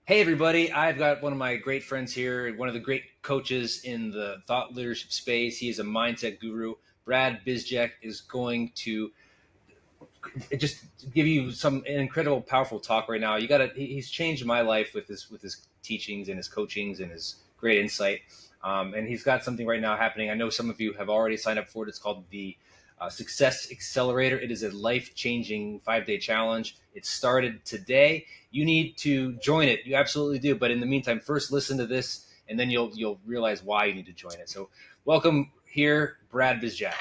Hey, everybody. I've got one of my great friends here, one of the great coaches in the thought leadership space. He is a mindset guru. Brad Bizjack is going to just give you an incredible, powerful talk right now. He's changed my life with his teachings and his coachings and his great insight. And he's got something right now happening. I know some of you have already signed up for it. It's called the Success Accelerator. It is a life-changing 5-day challenge. It started today. You need to join it. You absolutely do. But in the meantime, first listen to this, and then you'll realize why you need to join it. So, welcome here, Brad Bizjack.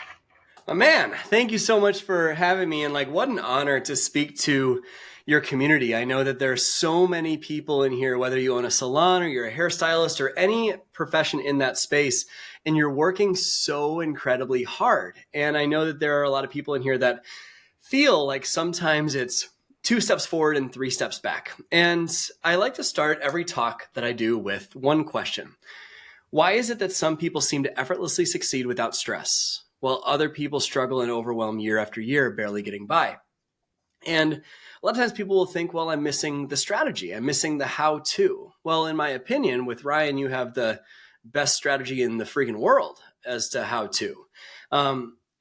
Man, thank you so much for having me. And what an honor to speak to your community. I know that there are so many people in here, whether you own a salon or you're a hairstylist or any profession in that space, and you're working so incredibly hard. And I know that there are a lot of people in here that feel like sometimes it's 2 steps forward and 3 steps back. And I like to start every talk that I do with one question. Why is it that some people seem to effortlessly succeed without stress, while other people struggle and overwhelm year after year, barely getting by? And a lot of times people will think, well, I'm missing the strategy. I'm missing the how-to. Well, in my opinion, with Ryan, you have the best strategy in the freaking world as to how-to.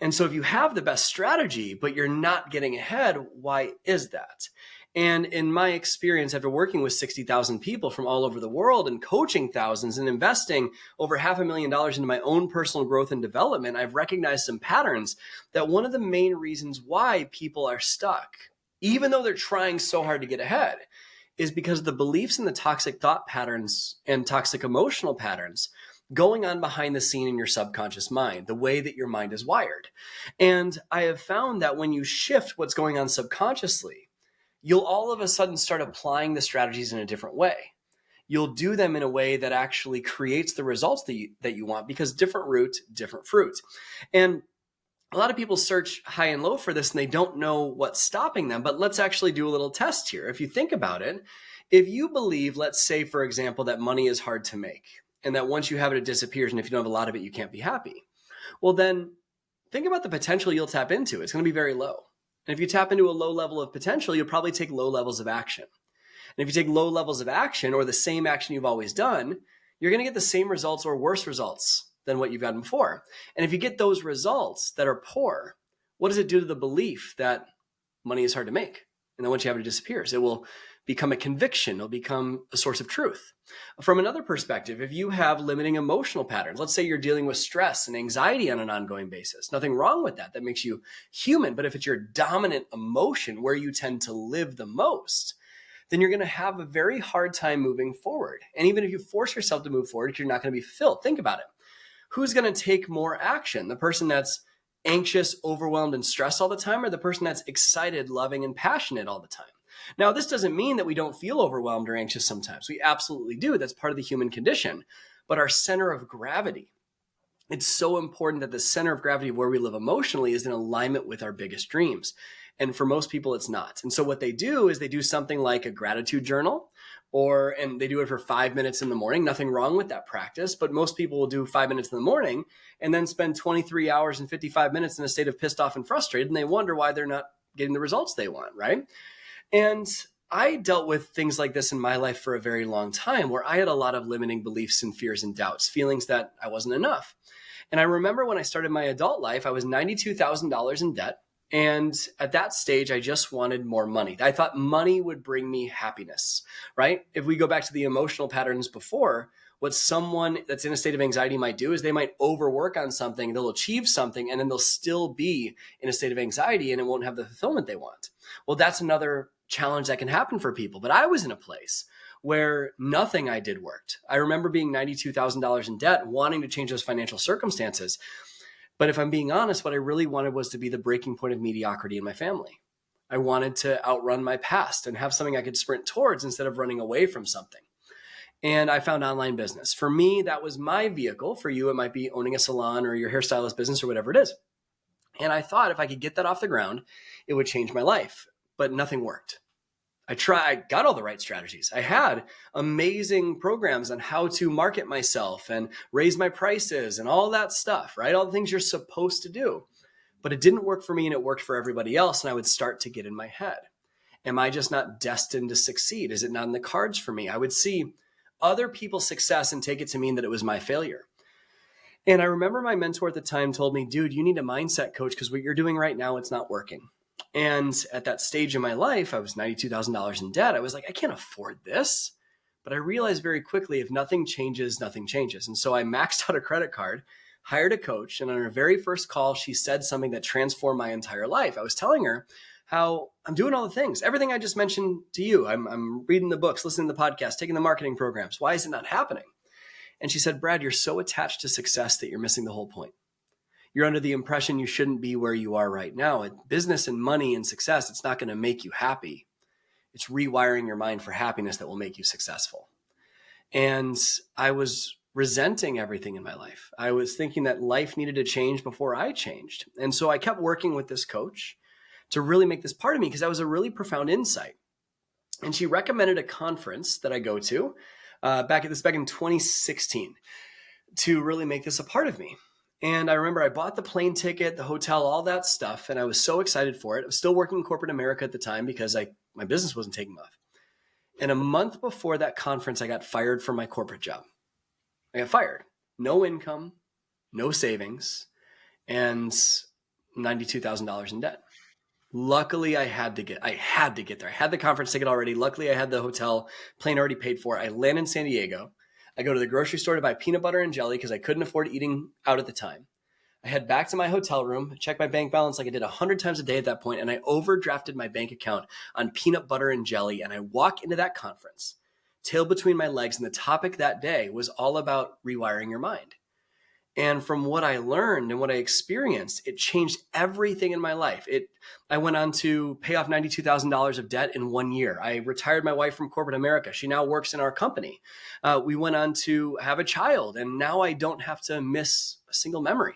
And so if you have the best strategy, but you're not getting ahead, why is that? And in my experience, after working with 60,000 people from all over the world and coaching thousands and investing over $500,000 into my own personal growth and development, I've recognized some patterns that one of the main reasons why people are stuck, even though they're trying so hard to get ahead, is because the beliefs and the toxic thought patterns and toxic emotional patterns going on behind the scene in your subconscious mind, the way that your mind is wired. And I have found that when you shift what's going on subconsciously, you'll all of a sudden start applying the strategies in a different way. You'll do them in a way that actually creates the results that you want, because different root, different fruit. And a lot of people search high and low for this and they don't know what's stopping them. But let's actually do a little test here. If you think about it, if you believe, let's say, for example, that money is hard to make and that once you have it, it disappears. And if you don't have a lot of it, you can't be happy. Well, then think about the potential you'll tap into. It's going to be very low. And if you tap into a low level of potential, you'll probably take low levels of action. And if you take low levels of action or the same action you've always done, you're going to get the same results or worse results than what you've gotten before. And if you get those results that are poor, what does it do to the belief that money is hard to make? And then once you have it, it disappears. It will become a conviction. It'll become a source of truth. From another perspective, if you have limiting emotional patterns, let's say you're dealing with stress and anxiety on an ongoing basis, nothing wrong with that. That makes you human. But if it's your dominant emotion where you tend to live the most, then you're going to have a very hard time moving forward. And even if you force yourself to move forward, you're not going to be fulfilled. Think about it. Who's going to take more action? The person that's anxious, overwhelmed, and stressed all the time, or the person that's excited, loving, and passionate all the time? Now, this doesn't mean that we don't feel overwhelmed or anxious sometimes. We absolutely do. That's part of the human condition. But our center of gravity, it's so important that the center of gravity of where we live emotionally is in alignment with our biggest dreams. And for most people, it's not. And so what they do is they do something like a gratitude journal, and they do it for 5 minutes in the morning. Nothing wrong with that practice, but most people will do 5 minutes in the morning and then spend 23 hours and 55 minutes in a state of pissed off and frustrated. And they wonder why they're not getting the results they want, right? And I dealt with things like this in my life for a very long time, where I had a lot of limiting beliefs and fears and doubts, feelings that I wasn't enough. And I remember when I started my adult life, I was $92,000 in debt. And at that stage, I just wanted more money. I thought money would bring me happiness, right? If we go back to the emotional patterns before, what someone that's in a state of anxiety might do is they might overwork on something, they'll achieve something, and then they'll still be in a state of anxiety and it won't have the fulfillment they want. Well, that's another challenge that can happen for people. But I was in a place where nothing I did worked. I remember being $92,000 in debt, wanting to change those financial circumstances. But if I'm being honest, what I really wanted was to be the breaking point of mediocrity in my family. I wanted to outrun my past and have something I could sprint towards instead of running away from something. And I found online business. For me, that was my vehicle. For you, it might be owning a salon or your hairstylist business or whatever it is. And I thought if I could get that off the ground, it would change my life. But nothing worked. I got all the right strategies. I had amazing programs on how to market myself and raise my prices and all that stuff, right? All the things you're supposed to do. But it didn't work for me and it worked for everybody else. And I would start to get in my head. Am I just not destined to succeed? Is it not in the cards for me? I would see other people's success and take it to mean that it was my failure. And I remember my mentor at the time told me, dude, you need a mindset coach because what you're doing right now, it's not working. And at that stage in my life, I was $92,000 in debt. I was like, I can't afford this. But I realized very quickly, if nothing changes, nothing changes. And so I maxed out a credit card, hired a coach. And on her very first call, she said something that transformed my entire life. I was telling her how I'm doing all the things, everything I just mentioned to you. I'm reading the books, listening to the podcast, taking the marketing programs. Why is it not happening? And she said, Brad, you're so attached to success that you're missing the whole point. You're under the impression you shouldn't be where you are right now. In business and money and success, it's not going to make you happy. It's rewiring your mind for happiness that will make you successful. And I was resenting everything in my life. I was thinking that life needed to change before I changed. And so I kept working with this coach to really make this part of me because that was a really profound insight. And she recommended a conference that I go to back in 2016 to really make this a part of me. And I remember I bought the plane ticket, the hotel, all that stuff. And I was so excited for it. I was still working in corporate America at the time because my business wasn't taking off. And a month before that conference, I got fired from my corporate job. I got fired. No income, no savings, and $92,000 in debt. Luckily, I had to get there. I had the conference ticket already. Luckily, I had the hotel plane already paid for. I land in San Diego. I go to the grocery store to buy peanut butter and jelly because I couldn't afford eating out at the time. I head back to my hotel room, check my bank balance like I did 100 times a day at that point, and I overdrafted my bank account on peanut butter and jelly, and I walk into that conference, tail between my legs, and the topic that day was all about rewiring your mind. And from what I learned and what I experienced, it changed everything in my life. I went on to pay off $92,000 of debt in 1 year. I retired my wife from corporate America. She now works in our company. We went on to have a child, and now I don't have to miss a single memory.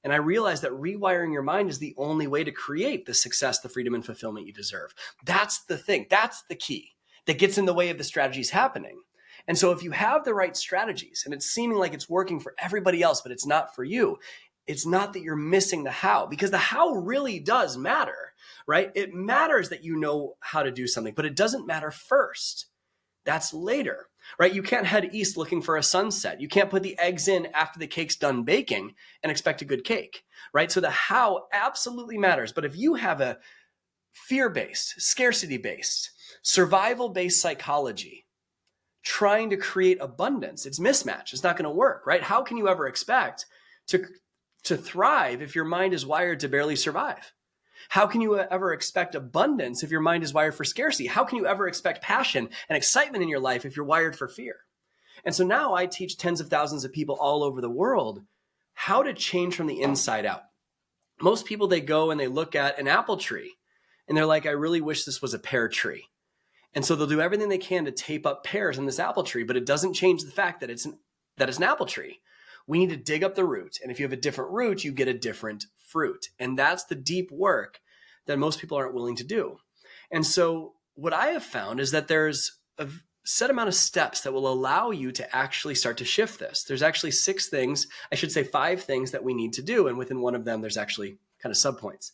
And I realized that rewiring your mind is the only way to create the success, the freedom, and fulfillment you deserve. That's the thing. That's the key that gets in the way of the strategies happening. And so if you have the right strategies and it's seeming like it's working for everybody else, but it's not for you, it's not that you're missing the how, because the how really does matter, right? It matters that you know how to do something, but it doesn't matter first. That's later, right? You can't head east looking for a sunset. You can't put the eggs in after the cake's done baking and expect a good cake, right? So the how absolutely matters. But if you have a fear-based, scarcity-based, survival-based psychology, trying to create abundance, it's mismatch. It's not going to work, right? How can you ever expect to thrive if your mind is wired to barely survive? How can you ever expect abundance if your mind is wired for scarcity? How can you ever expect passion and excitement in your life if you're wired for fear? And so now I teach tens of thousands of people all over the world how to change from the inside out. Most people, they go and they look at an apple tree and they're like, I really wish this was a pear tree. And so they'll do everything they can to tape up pears in this apple tree, but it doesn't change the fact that it's an apple tree. We need to dig up the root. And if you have a different root, you get a different fruit. And that's the deep work that most people aren't willing to do. And so what I have found is that there's a set amount of steps that will allow you to actually start to shift this. There's actually 5 things that we need to do. And within one of them, there's actually kind of subpoints.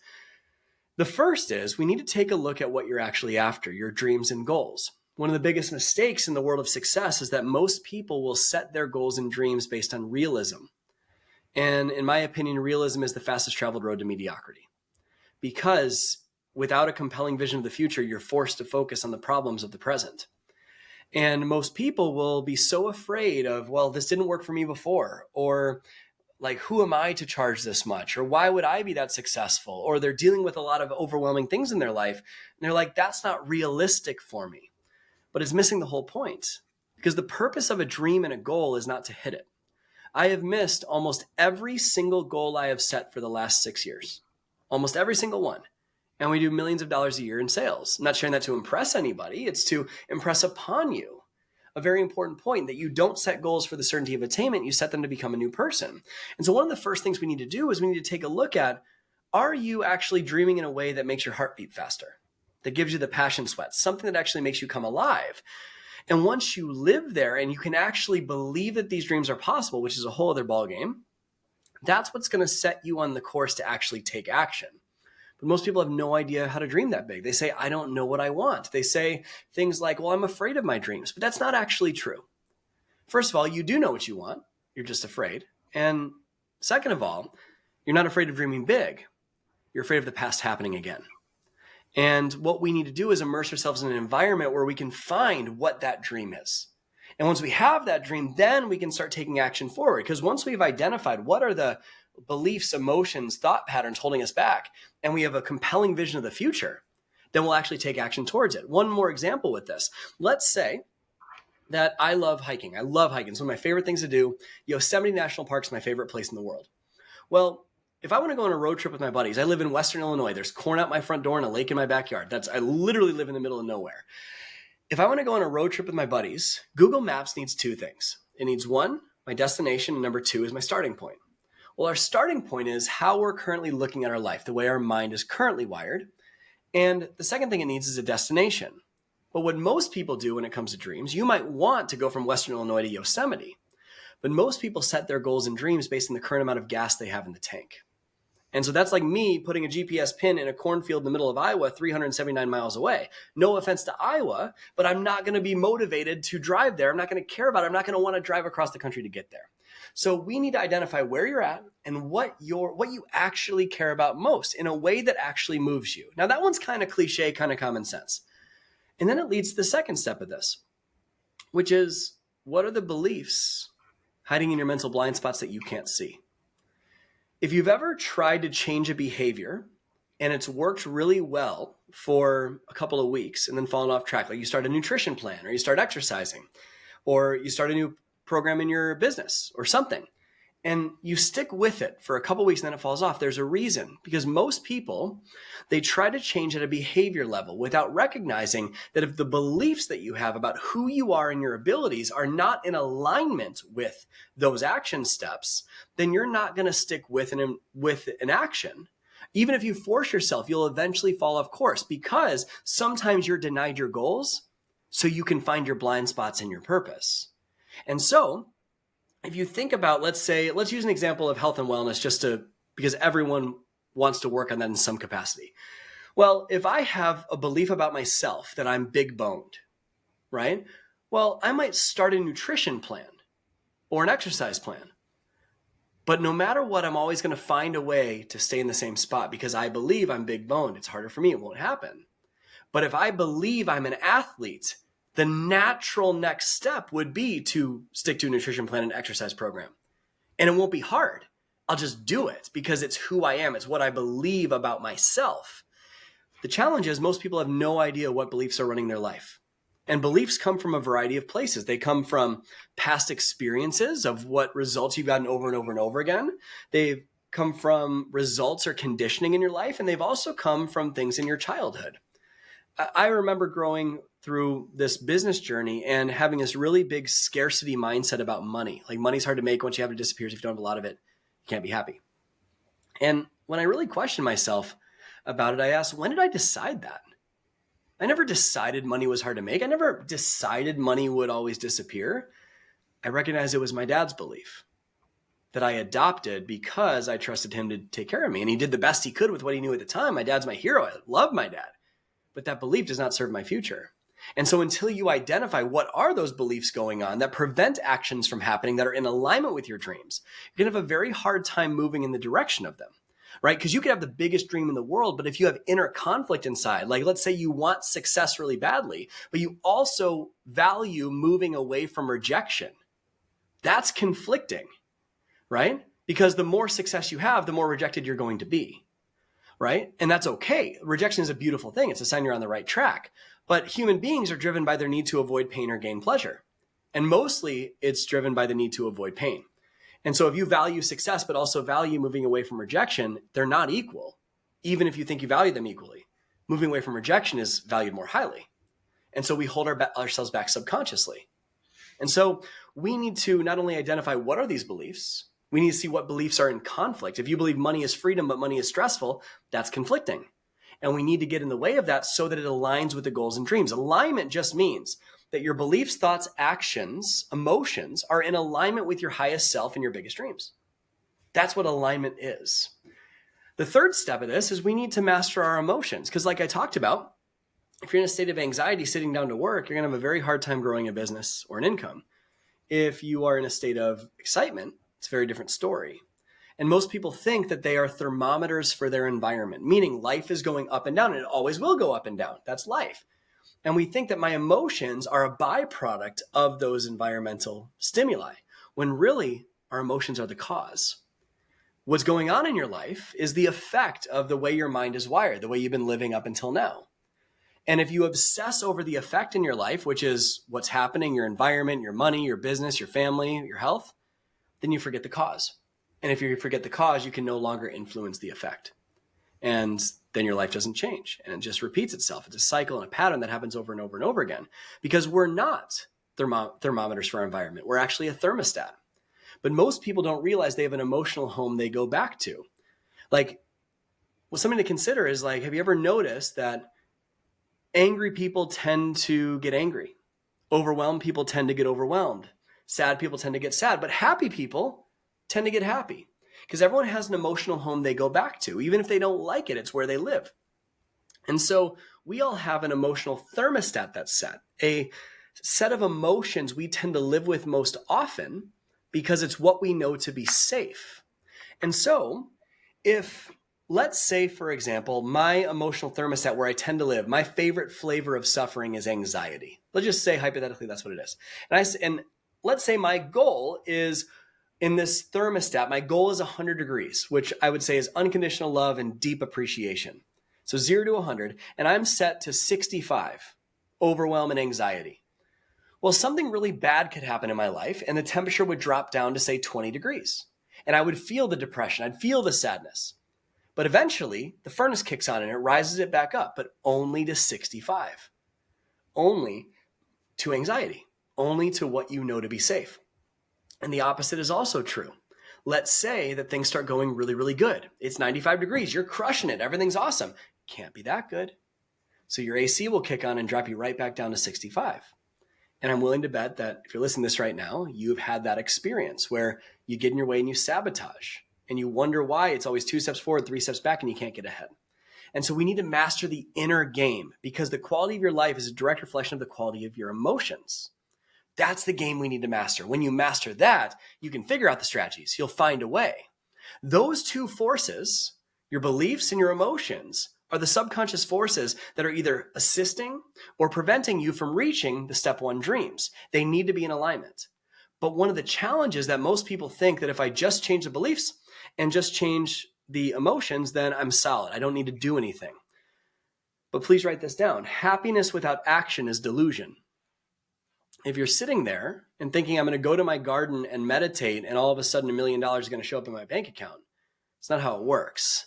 The first is we need to take a look at what you're actually after, your dreams and goals. One of the biggest mistakes in the world of success is that most people will set their goals and dreams based on realism. And in my opinion, realism is the fastest traveled road to mediocrity. Because without a compelling vision of the future, you're forced to focus on the problems of the present. And most people will be so afraid of, well, this didn't work for me before, or like, who am I to charge this much? Or why would I be that successful? Or they're dealing with a lot of overwhelming things in their life. And they're like, that's not realistic for me. But it's missing the whole point, because the purpose of a dream and a goal is not to hit it. I have missed almost every single goal I have set for the last 6 years, almost every single one. And we do millions of dollars a year in sales. I'm not sharing that to impress anybody. It's to impress upon you a very important point, that you don't set goals for the certainty of attainment. You set them to become a new person. And so one of the first things we need to do is we need to take a look at, are you actually dreaming in a way that makes your heart beat faster, that gives you the passion sweat, something that actually makes you come alive? And once you live there and you can actually believe that these dreams are possible, which is a whole other ballgame, that's what's going to set you on the course to actually take action. But most people have no idea how to dream that big. They say, I don't know what I want. They say things like, well, I'm afraid of my dreams, but that's not actually true. First of all, you do know what you want. You're just afraid. And second of all, you're not afraid of dreaming big. You're afraid of the past happening again. And what we need to do is immerse ourselves in an environment where we can find what that dream is. And once we have that dream, then we can start taking action forward. Because once we've identified what are the beliefs, emotions, thought patterns holding us back, and we have a compelling vision of the future, then we'll actually take action towards it. One more example with this. Let's say that I love hiking. I love hiking. It's one of my favorite things to do. Yosemite National Park is my favorite place in the world. Well, if I want to go on a road trip with my buddies, I live in Western Illinois. There's corn out my front door and a lake in my backyard. I literally live in the middle of nowhere. If I want to go on a road trip with my buddies, Google Maps needs two things. It needs one, my destination, and number two is my starting point. Well, our starting point is how we're currently looking at our life, the way our mind is currently wired. And the second thing it needs is a destination. But what most people do when it comes to dreams, you might want to go from Western Illinois to Yosemite, but most people set their goals and dreams based on the current amount of gas they have in the tank. And so that's like me putting a GPS pin in a cornfield in the middle of Iowa, 379 miles away. No offense to Iowa, but I'm not going to be motivated to drive there. I'm not going to care about it. I'm not going to want to drive across the country to get there. So we need to identify where you're at and what you actually care about most in a way that actually moves you. Now that one's kind of cliche, kind of common sense. And then it leads to the second step of this, which is what are the beliefs hiding in your mental blind spots that you can't see? If you've ever tried to change a behavior and it's worked really well for a couple of weeks and then fallen off track, like you start a nutrition plan or you start exercising or you start a new program in your business or something, and you stick with it for a couple of weeks and then it falls off, there's a reason. Because most people, they try to change at a behavior level without recognizing that if the beliefs that you have about who you are and your abilities are not in alignment with those action steps, then you're not going to stick with an action. Even if you force yourself, you'll eventually fall off course because sometimes you're denied your goals so you can find your blind spots in your purpose. And so if you think about, let's use an example of health and wellness because everyone wants to work on that in some capacity. Well, if I have a belief about myself that I'm big boned, right? Well, I might start a nutrition plan or an exercise plan. But no matter what, I'm always going to find a way to stay in the same spot because I believe I'm big boned. It's harder for me. It won't happen. But if I believe I'm an athlete, the natural next step would be to stick to a nutrition plan and exercise program. And it won't be hard. I'll just do it because it's who I am. It's what I believe about myself. The challenge is most people have no idea what beliefs are running their life. And beliefs come from a variety of places. They come from past experiences of what results you've gotten over and over and over again. They've come from results or conditioning in your life. And they've also come from things in your childhood. I remember growing through this business journey and having this really big scarcity mindset about money. Like money's hard to make. Once you have it, it disappears. If you don't have a lot of it, you can't be happy. And when I really questioned myself about it, I asked, when did I decide that? I never decided money was hard to make. I never decided money would always disappear. I recognized it was my dad's belief that I adopted because I trusted him to take care of me. And he did the best he could with what he knew at the time. My dad's my hero. I love my dad. But that belief does not serve my future. And so until you identify what are those beliefs going on that prevent actions from happening that are in alignment with your dreams, you're going to have a very hard time moving in the direction of them, right? Because you could have the biggest dream in the world, but if you have inner conflict inside, like let's say you want success really badly, but you also value moving away from rejection, that's conflicting, right? Because the more success you have, the more rejected you're going to be. Right? And that's okay. Rejection is a beautiful thing. It's a sign you're on the right track. But human beings are driven by their need to avoid pain or gain pleasure. And mostly it's driven by the need to avoid pain. And so if you value success, but also value moving away from rejection, they're not equal, even if you think you value them equally. Moving away from rejection is valued more highly. And so we hold ourselves back subconsciously. And so we need to not only identify what are these beliefs, we need to see what beliefs are in conflict. If you believe money is freedom, but money is stressful, that's conflicting. And we need to get in the way of that so that it aligns with the goals and dreams. Alignment just means that your beliefs, thoughts, actions, emotions are in alignment with your highest self and your biggest dreams. That's what alignment is. The third step of this is we need to master our emotions. Because like I talked about, if you're in a state of anxiety sitting down to work, you're going to have a very hard time growing a business or an income. If you are in a state of excitement, it's a very different story. And most people think that they are thermometers for their environment, meaning life is going up and down, and it always will go up and down. That's life. And we think that my emotions are a byproduct of those environmental stimuli, when really our emotions are the cause. What's going on in your life is the effect of the way your mind is wired, the way you've been living up until now. And if you obsess over the effect in your life, which is what's happening, your environment, your money, your business, your family, your health, then you forget the cause. And if you forget the cause, you can no longer influence the effect. And then your life doesn't change, and it just repeats itself. It's a cycle and a pattern that happens over and over and over again, because we're not thermometers for our environment. We're actually a thermostat. But most people don't realize they have an emotional home they go back to. Like, well, something to consider is like, have you ever noticed that angry people tend to get angry? Overwhelmed people tend to get overwhelmed. Sad people tend to get sad, but happy people tend to get happy, because everyone has an emotional home they go back to. Even if they don't like it, it's where they live. And so we all have an emotional thermostat that's set, a set of emotions we tend to live with most often because it's what we know to be safe. And so if, let's say, for example, my emotional thermostat where I tend to live, my favorite flavor of suffering is anxiety. Let's just say hypothetically that's what it is. And let's say my goal is, in this thermostat, my goal is 100 degrees, which I would say is unconditional love and deep appreciation. So 0 to 100, and I'm set to 65, overwhelm and anxiety. Well, something really bad could happen in my life, and the temperature would drop down to, say, 20 degrees. And I would feel the depression. I'd feel the sadness. But eventually, the furnace kicks on and it rises it back up, but only to 65. Only to anxiety. Only to what you know to be safe. And the opposite is also true. Let's say that things start going really, really good. It's 95 degrees. You're crushing it. Everything's awesome. Can't be that good. So your AC will kick on and drop you right back down to 65. And I'm willing to bet that if you're listening to this right now, you've had that experience where you get in your way and you sabotage, and you wonder why it's always 2 steps forward, 3 steps back, and you can't get ahead. And so we need to master the inner game, because the quality of your life is a direct reflection of the quality of your emotions. That's the game we need to master. When you master that, you can figure out the strategies. You'll find a way. Those two forces, your beliefs and your emotions, are the subconscious forces that are either assisting or preventing you from reaching the step one dreams. They need to be in alignment. But one of the challenges that most people think that if I just change the beliefs and just change the emotions, then I'm solid. I don't need to do anything. But please write this down. Happiness without action is delusion. If you're sitting there and thinking I'm going to go to my garden and meditate and all of a sudden $1 million is going to show up in my bank account, it's not how it works.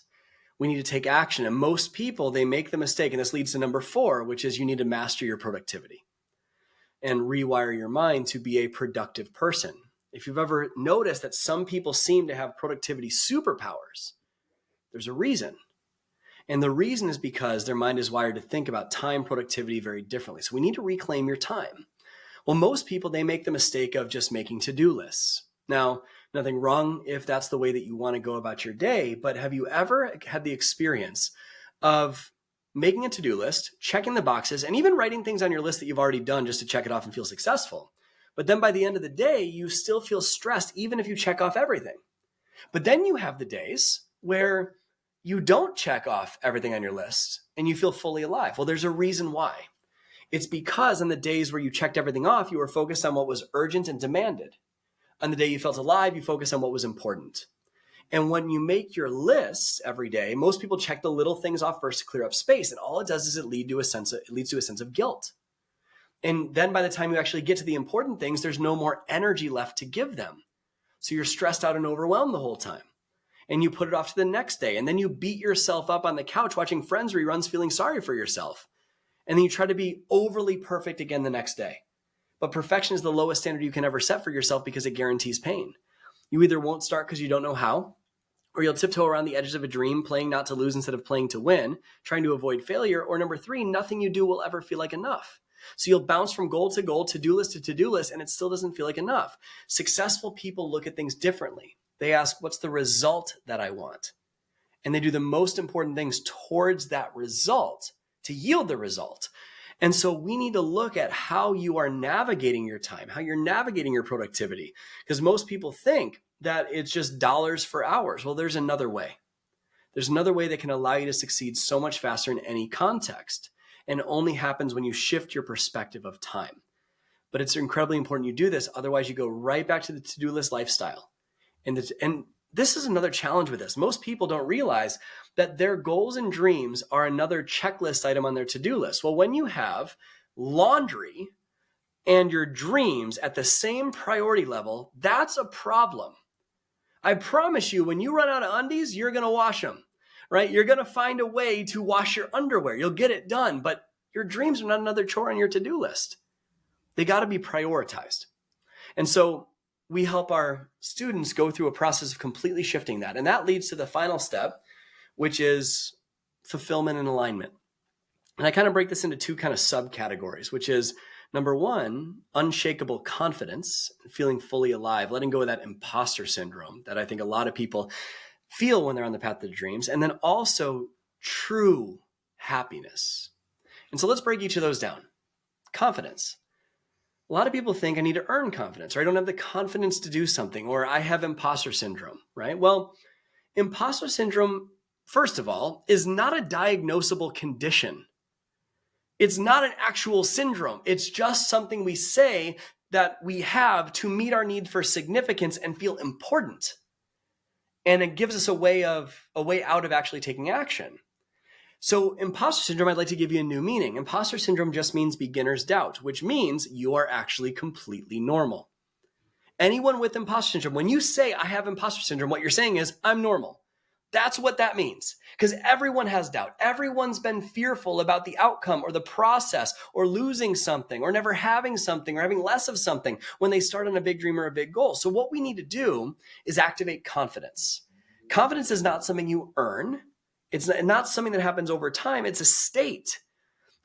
We need to take action. And most people, they make the mistake, and this leads to number 4, which is you need to master your productivity and rewire your mind to be a productive person. If you've ever noticed that some people seem to have productivity superpowers, there's a reason. And the reason is because their mind is wired to think about time productivity very differently. So we need to reclaim your time. Well, most people, they make the mistake of just making to-do lists. Now, nothing wrong if that's the way that you want to go about your day, but have you ever had the experience of making a to-do list, checking the boxes, and even writing things on your list that you've already done just to check it off and feel successful? But then by the end of the day, you still feel stressed even if you check off everything. But then you have the days where you don't check off everything on your list and you feel fully alive. Well, there's a reason why. It's because on the days where you checked everything off, you were focused on what was urgent and demanded. On the day you felt alive, you focused on what was important. And when you make your lists every day, most people check the little things off first to clear up space. And all it does is it leads to a sense of guilt. And then by the time you actually get to the important things, there's no more energy left to give them. So you're stressed out and overwhelmed the whole time. And you put it off to the next day. And then you beat yourself up on the couch watching Friends reruns, feeling sorry for yourself. And then you try to be overly perfect again the next day. But perfection is the lowest standard you can ever set for yourself because it guarantees pain. You either won't start because you don't know how, or you'll tiptoe around the edges of a dream, playing not to lose instead of playing to win, trying to avoid failure, or number 3, nothing you do will ever feel like enough. So you'll bounce from goal to goal, to-do list to to-do list, and it still doesn't feel like enough. Successful people look at things differently. They ask, what's the result that I want? and they do the most important things towards that result to yield the result. And so we need to look at how you are navigating your time, how you're navigating your productivity, because most people think that it's just dollars for hours. Well, there's another way. There's another way that can allow you to succeed so much faster in any context, and it only happens when you shift your perspective of time. But it's incredibly important you do this. Otherwise, you go right back to the to-do list lifestyle. And this is another challenge with this. Most people don't realize that their goals and dreams are another checklist item on their to-do list. Well, when you have laundry and your dreams at the same priority level, that's a problem. I promise you, when you run out of undies, you're going to wash them, right? You're going to find a way to wash your underwear. You'll get it done, but your dreams are not another chore on your to-do list. They got to be prioritized. And so we help our students go through a process of completely shifting that. And that leads to the final step, which is fulfillment and alignment. And I kind of break this into two kind of subcategories, which is number one, unshakable confidence, feeling fully alive, letting go of that imposter syndrome that I think a lot of people feel when they're on the path to their dreams. And then also true happiness. And so let's break each of those down. Confidence. A lot of people think I need to earn confidence, or I don't have the confidence to do something, or I have imposter syndrome, right? Well, imposter syndrome, first of all, is not a diagnosable condition. It's not an actual syndrome. It's just something we say that we have to meet our need for significance and feel important. And it gives us a way out of actually taking action. So imposter syndrome, I'd like to give you a new meaning. Imposter syndrome just means beginner's doubt, which means you are actually completely normal. Anyone with imposter syndrome, when you say I have imposter syndrome, what you're saying is I'm normal. That's what that means, because everyone has doubt. Everyone's been fearful about the outcome or the process or losing something or never having something or having less of something when they start on a big dream or a big goal. So what we need to do is activate confidence. Confidence is not something you earn. It's not something that happens over time. It's a state.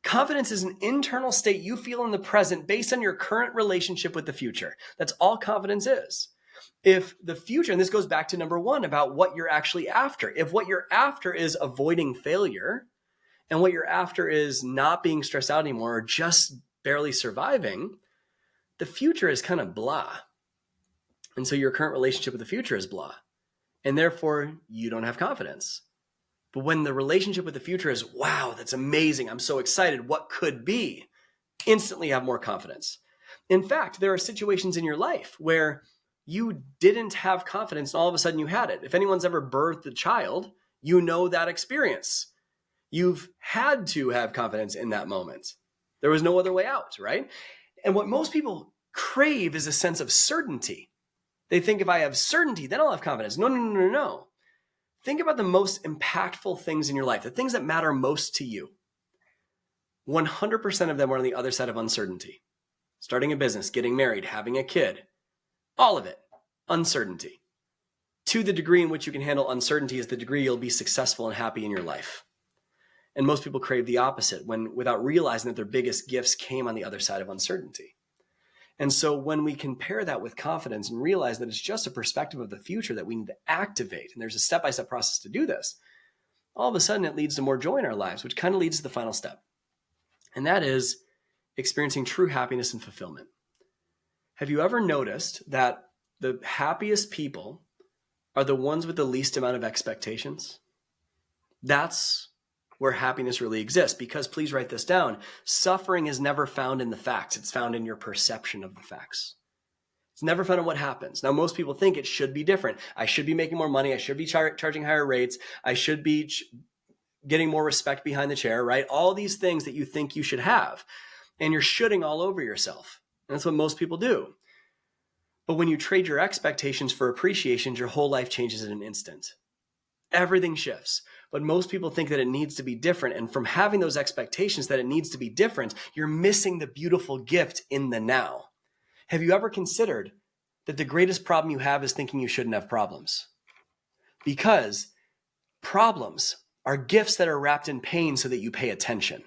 Confidence is an internal state you feel in the present based on your current relationship with the future. That's all confidence is. If the future, and this goes back to number one about what you're actually after. If what you're after is avoiding failure, and what you're after is not being stressed out anymore or just barely surviving, the future is kind of blah. And so your current relationship with the future is blah. And therefore, you don't have confidence. But when the relationship with the future is, wow, that's amazing, I'm so excited, what could be? Instantly have more confidence. In fact, there are situations in your life where you didn't have confidence and all of a sudden you had it. If anyone's ever birthed a child, you know that experience. You've had to have confidence in that moment. There was no other way out, right? And what most people crave is a sense of certainty. They think if I have certainty, then I'll have confidence. No. Think about the most impactful things in your life, the things that matter most to you. 100% of them are on the other side of uncertainty. Starting a business, getting married, having a kid, all of it, uncertainty. To the degree in which you can handle uncertainty is the degree you'll be successful and happy in your life. And most people crave the opposite without realizing that their biggest gifts came on the other side of uncertainty. And so when we compare that with confidence and realize that it's just a perspective of the future that we need to activate, and there's a step-by-step process to do this, all of a sudden it leads to more joy in our lives, which kind of leads to the final step. And that is experiencing true happiness and fulfillment. Have you ever noticed that the happiest people are the ones with the least amount of expectations? That's where happiness really exists, because please write this down. Suffering is never found in the facts. It's found in your perception of the facts. It's never found in what happens. Now, most people think it should be different. I should be making more money. I should be charging higher rates. I should be getting more respect behind the chair, right? All these things that you think you should have. And you're shoulding all over yourself. And that's what most people do. But when you trade your expectations for appreciations, your whole life changes in an instant. Everything shifts. But most people think that it needs to be different. And from having those expectations that it needs to be different, you're missing the beautiful gift in the now. Have you ever considered that the greatest problem you have is thinking you shouldn't have problems? Because problems are gifts that are wrapped in pain so that you pay attention.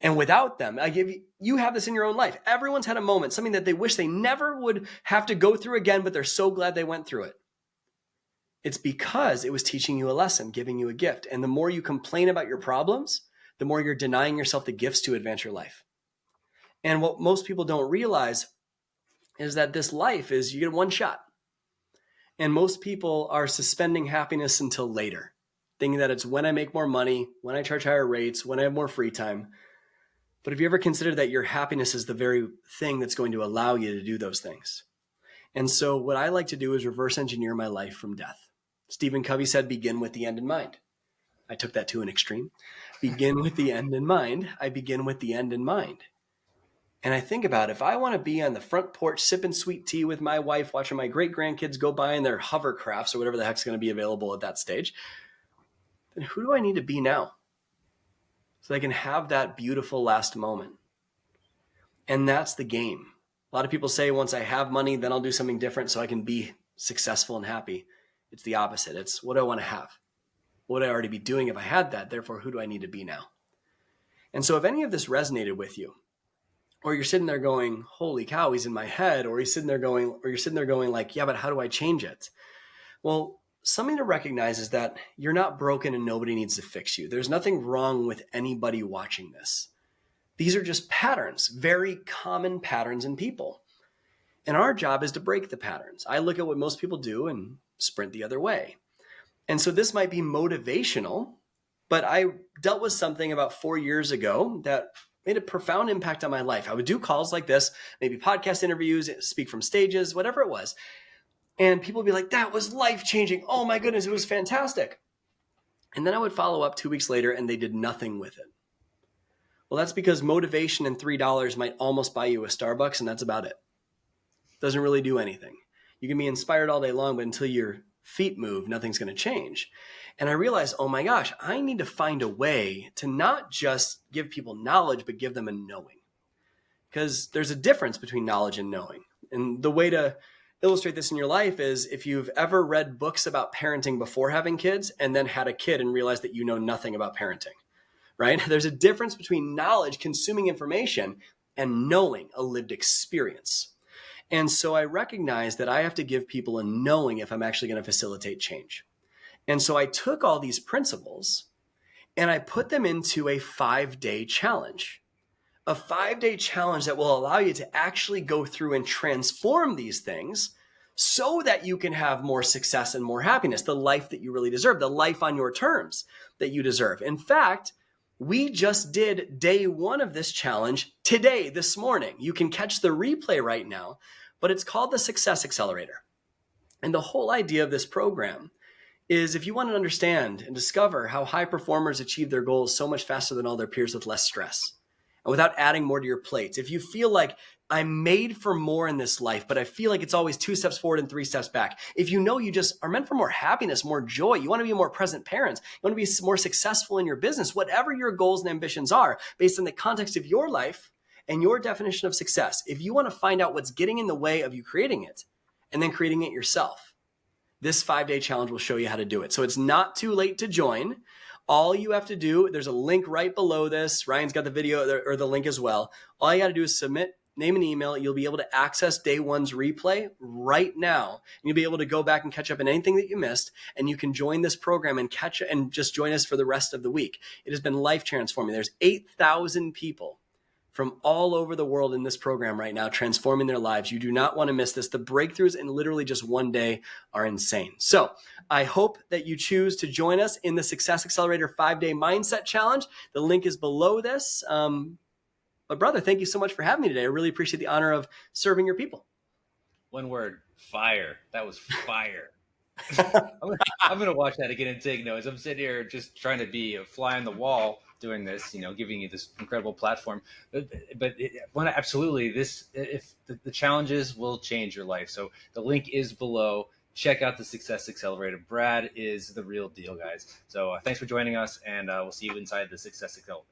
And without them, you have this in your own life. Everyone's had a moment, something that they wish they never would have to go through again, but they're so glad they went through it. It's because it was teaching you a lesson, giving you a gift. And the more you complain about your problems, the more you're denying yourself the gifts to advance your life. And what most people don't realize is that this life is you get one shot. And most people are suspending happiness until later, thinking that it's when I make more money, when I charge higher rates, when I have more free time. But have you ever considered that your happiness is the very thing that's going to allow you to do those things? And so what I like to do is reverse engineer my life from death. Stephen Covey said, begin with the end in mind. I took that to an extreme. Begin with the end in mind. I begin with the end in mind. And I think about if I want to be on the front porch sipping sweet tea with my wife, watching my great grandkids go by in their hovercrafts or whatever the heck's going to be available at that stage, then who do I need to be now so I can have that beautiful last moment? And that's the game. A lot of people say once I have money, then I'll do something different so I can be successful and happy. It's the opposite. It's what do I want to have? What would I already be doing if I had that? Therefore, who do I need to be now? And so if any of this resonated with you, or you're sitting there going, holy cow, he's in my head, or you're sitting there going like, yeah, but how do I change it? Well, something to recognize is that you're not broken and nobody needs to fix you. There's nothing wrong with anybody watching this. These are just patterns, very common patterns in people. And our job is to break the patterns. I look at what most people do and sprint the other way. And so this might be motivational, but I dealt with something about 4 years ago that made a profound impact on my life. I would do calls like this, maybe podcast interviews, speak from stages, whatever it was. And people would be like, that was life-changing. Oh my goodness, it was fantastic. And then I would follow up 2 weeks later and they did nothing with it. Well, that's because motivation and $3 might almost buy you a Starbucks and that's about it. Doesn't really do anything. You can be inspired all day long, but until your feet move, nothing's going to change. And I realized, oh my gosh, I need to find a way to not just give people knowledge, but give them a knowing. Because there's a difference between knowledge and knowing. And the way to illustrate this in your life is if you've ever read books about parenting before having kids and then had a kid and realized that you know nothing about parenting, right? There's a difference between knowledge, consuming information, and knowing, a lived experience. And so I recognize that I have to give people a knowing if I'm actually going to facilitate change. And so I took all these principles and I put them into a 5-day challenge. A 5-day challenge that will allow you to actually go through and transform these things so that you can have more success and more happiness, the life that you really deserve, the life on your terms that you deserve. In fact, we just did day 1 of this challenge today, this morning. You can catch the replay right now, but it's called the Success Accelerator. And the whole idea of this program is if you want to understand and discover how high performers achieve their goals so much faster than all their peers with less stress and without adding more to your plates. If you feel like I'm made for more in this life, but I feel like it's always 2 steps forward and 3 steps back. If you know you just are meant for more happiness, more joy, you want to be more present parents, you want to be more successful in your business, whatever your goals and ambitions are based on the context of your life and your definition of success. If you want to find out what's getting in the way of you creating it and then creating it yourself, this 5-day challenge will show you how to do it. So it's not too late to join. All you have to do, there's a link right below this. Ryan's got the video or the link as well. All you got to do is submit, name and email. You'll be able to access day 1's replay right now. And you'll be able to go back and catch up on anything that you missed. And you can join this program and just join us for the rest of the week. It has been life transforming. There's 8,000 people from all over the world in this program right now, transforming their lives. You do not want to miss this. The breakthroughs in literally just one day are insane. So I hope that you choose to join us in the Success Accelerator 5-day Mindset Challenge. The link is below this. But brother, thank you so much for having me today. I really appreciate the honor of serving your people. One word, fire. That was fire. I'm gonna watch that again and take notes. I'm sitting here just trying to be a fly on the wall doing this, giving you this incredible platform. But absolutely, if the challenges will change your life. So the link is below. Check out the Success Accelerator. Brad is the real deal, guys. So thanks for joining us, and we'll see you inside the Success Accelerator.